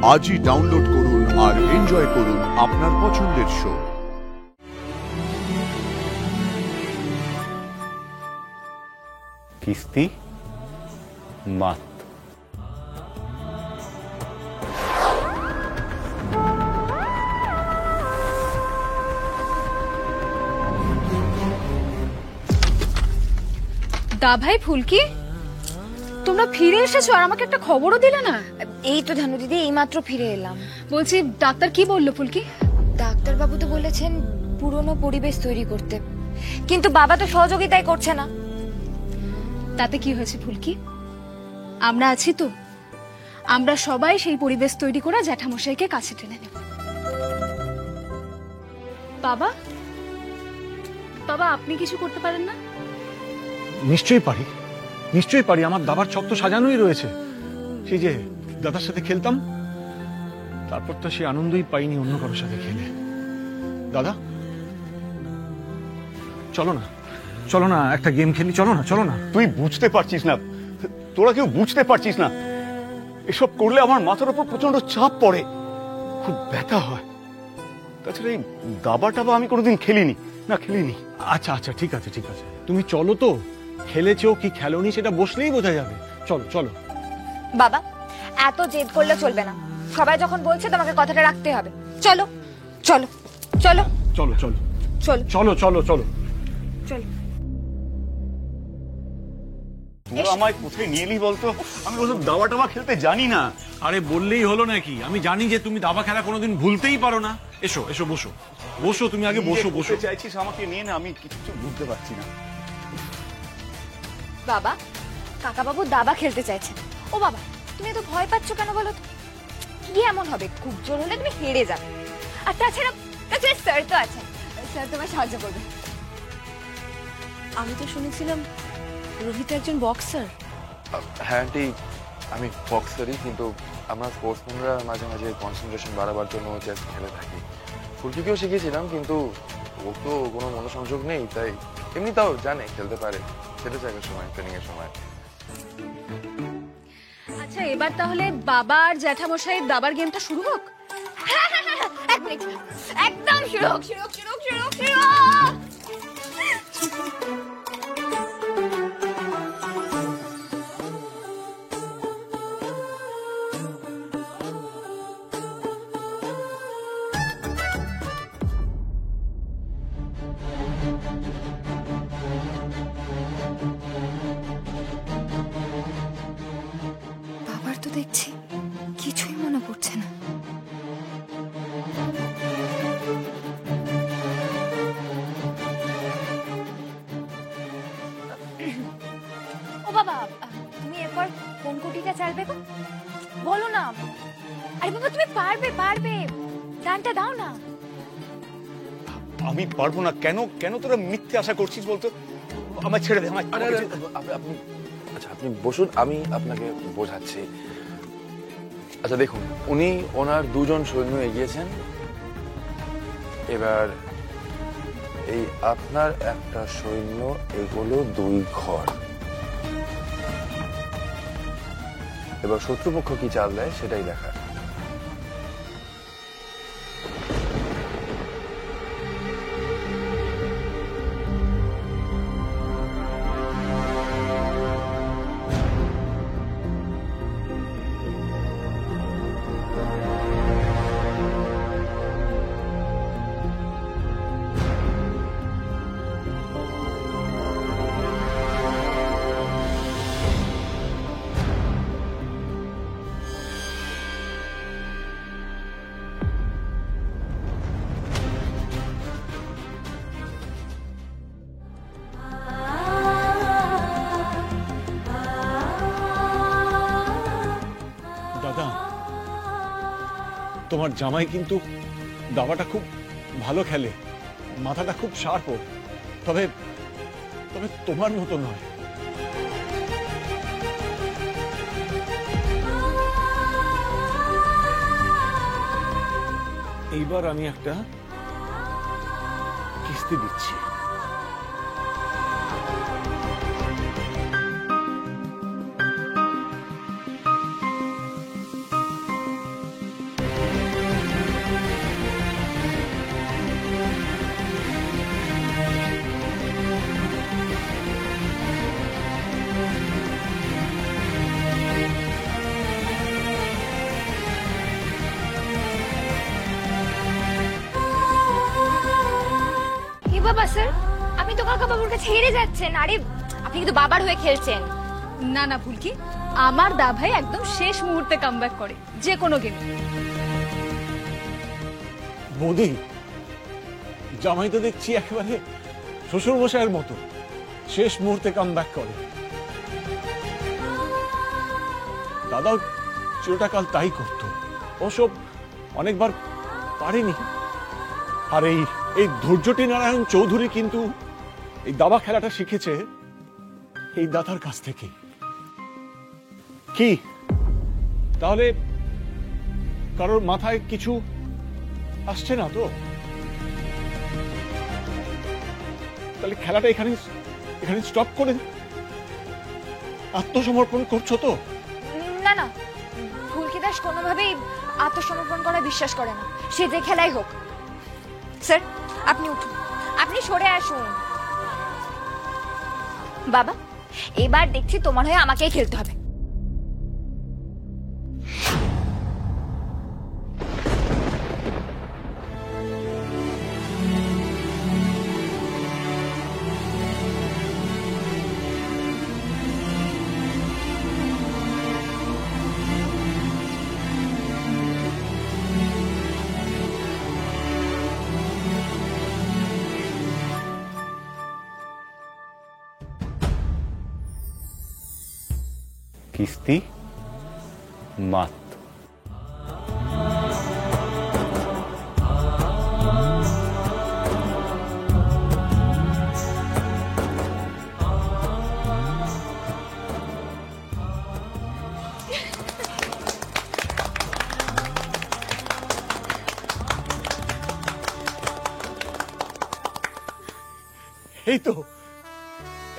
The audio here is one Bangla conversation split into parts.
আজই ডাউনলোড করুন আর এনজয় করুন আপনার পছন্দের শো। কিস্তি মাত। দা ভাই ফুলকি, তোমরা ফিরে এসেছো আর আমাকে একটা খবরও দিলে না। এই তো ধানু দিদি, এইমাত্র ফিরে এলাম। বলছি ডাক্তার কি বললো ফুলকি? ডাক্তার বাবু তো বলেছেন পুরনো পরিবেশ তৈরি করতে, কিন্তু বাবা তো সহযোগিতাই করছে না। তাতে কি হয়েছে ফুলকি? আমরা আছি তো, আমরা সবাই সেই পরিবেশ তৈরি করে জ্যাঠামশাইকে কাছে টেনে নেব। বাবা, বাবা আপনি কিছু করতে পারেন না? নিশ্চয়ই পারি, নিশ্চয়ই পারি। আমার দাবার ছক তো সাজানোই রয়েছে। সেই যে দাদার সাথে খেলতাম, তারপর তো সে আনন্দই পাইনি অন্য কারোর সাথে খেলে। দাদা চলো না, চলো না একটা গেম খেলি, চলো না, চলো না। তুই বুঝতে পারছিস না, তোরা কেউ বুঝতে পারছিস না। এসব করলে আমার মাথার উপর প্রচন্ড চাপ পড়ে, খুব ব্যথা হয়। তাছাড়া এই দাবা টাবা আমি কোনোদিন খেলিনি, না খেলিনি। আচ্ছা আচ্ছা ঠিক আছে, ঠিক আছে, তুমি চলো তো। খেলেছো কি খেলোনি সেটা বসলেই বোঝা যাবে। চলো চলো। বাবা এত জেদ করলে চলবে না, সবাই যখন বলছে তোমাকে কথাটা রাখতে হবে। চলো চলো চলো চলো চলো চলো চলো চলো চলো চলো। তোরা আমায় কোথায় নিয়ে এলি বলতো? আমি ওসব দাবা টাবা খেলতে জানি না। আরে বললেই হলো নাকি? আমি জানি যে তুমি দাবা খেলা কোনোদিন ভুলতেই পারো না। এসো এসো, বসো বসো, তুমি আগে বসো বসো। চাইছিস আমাকে নিয়ে না, আমি কিছু বুঝতে পারছি না। বাবা, কাকা বাবু দাবা খেলতে চাইছেন। ও বাবা, তুমি এত ভয় পাচ্ছ কেন বলো তো? কি এমন হবে? খুব জোর হলে তুমি হেরে যাবে। আর তাছাড়া স্যার তো আছেন, স্যার তোমায় সাহায্য করবে। আমি তো শুনেছিলাম রোহিত একজন বক্সার। হ্যাঁ আন্টি, আমি বক্সারই, কিন্তু আমরা স্পোর্টসম্যানরা মাঝে মাঝে কনসেন্ট্রেশন বাড়াবার জন্য চেস খেলে থাকি। ফুলকিকেও শিখিয়েছিলাম, কিন্তু ও তো কোনো মনোসংযোগ নেই, তাই এমনি তাও জানে খেলতে পারে, সেটা জায়গার সময়, ট্রেনিং এর সময়। আচ্ছা এবার তাহলে বাবা আর জ্যাঠামশাইয়ের দাবার গেমটা শুরু হোক। এক মিনিট, একদম শুরু হোক, শুরু হোক, শুরু হোক, শুরু হোক, শুরু হোক। বাবার তো দেখছি কিছুই মনে পড়ছে না। ও বাবা, তুমি এরপর কোন কুটিটা চালবে গো? বলো না। আরে বাবা তুমি পারবে, পারবে, গানটা দাও না। আমি পারবো না কেন? কেন তোরা মিথ্যে আশা করছিস বলতো? আমায় ছেড়ে দে। আপনি আচ্ছা আপনি বসুন, আমি আপনাকে বোঝাচ্ছি। আচ্ছা দেখুন, উনি ওনার দুজন সৈন্য এগিয়েছেন। এবার এই আপনার একটা সৈন্য এগুলো 2 ঘর। এবার শত্রুপক্ষ কি চাল দেয় সেটাই দেখার। দাদা, তোমার জামাই কিন্তু দাবাটা খুব ভালো খেলে, মাথাটা খুব শার্প, তবে তবে তোমার মতো নয়। এইবার আমি একটা কিস্তি দিচ্ছি। বাবা স্যার, আপনি তো কাকা বাবুর কাছে হেরে যাচ্ছেন। আরে আপনি কিন্তু বাবার হয়ে খেলছেন। না না ফুলকি, আমার দা ভাই একদম শেষ মুহূর্তে কামব্যাক করে যে কোনো গেমে। বৌদি, জামাই তো দেখছি একেবারে শ্বশুর মশাইয়ের মতো শেষ মুহূর্তে কামব্যাক করে। দাদাও চিরটাকাল তাই করত, ওসব অনেকবার পারেনি। আর এই ধৈর্যটি নারায়ণ চৌধুরী কিন্তু এই দাবা খেলাটা শিখেছে এই দাদার কাছ থেকে। কি তাহলে কারোর মাথায় কিছু আসছে না তো? তাহলে খেলাটা এখানে স্টপ করে আত্মসমর্পণ করছো তো? না না, ফুলকি দাস কোনোভাবেই আত্মসমর্পণ করা বিশ্বাস করে না, সে যে খেলাই হোক। স্যার আপনি উঠুন, আপনি সরে আসুন। বাবা, এবার দেখছি তোমার হয়ে আমাকেই খেলতে হবে। কিস্তি মাত।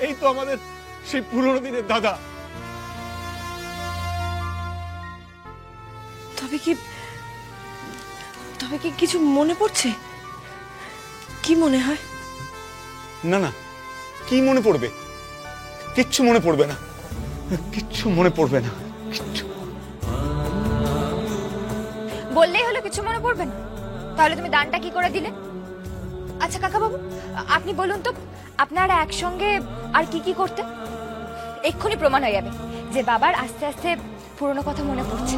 এই তো আমাদের সেই পুরনো দিনের দাদা। তবে কি কিছু মনে পড়ছে? কি মনে হয়? না না, কি মনে পড়বে? কিচ্ছু মনে পড়বে না, কিচ্ছু মনে পড়বে না, কিচ্ছু। বললেই হলো কিছু মনে পড়বে না? তাহলে তুমি দানটা কি করে দিলে? আচ্ছা কাকা বাবু, আপনি বলুন তো, আপনারা একসঙ্গে আর কি কি করতে? এক্ষুনি প্রমাণ হয়ে যাবে যে বাবার আস্তে আস্তে পুরনো কথা মনে পড়ছে।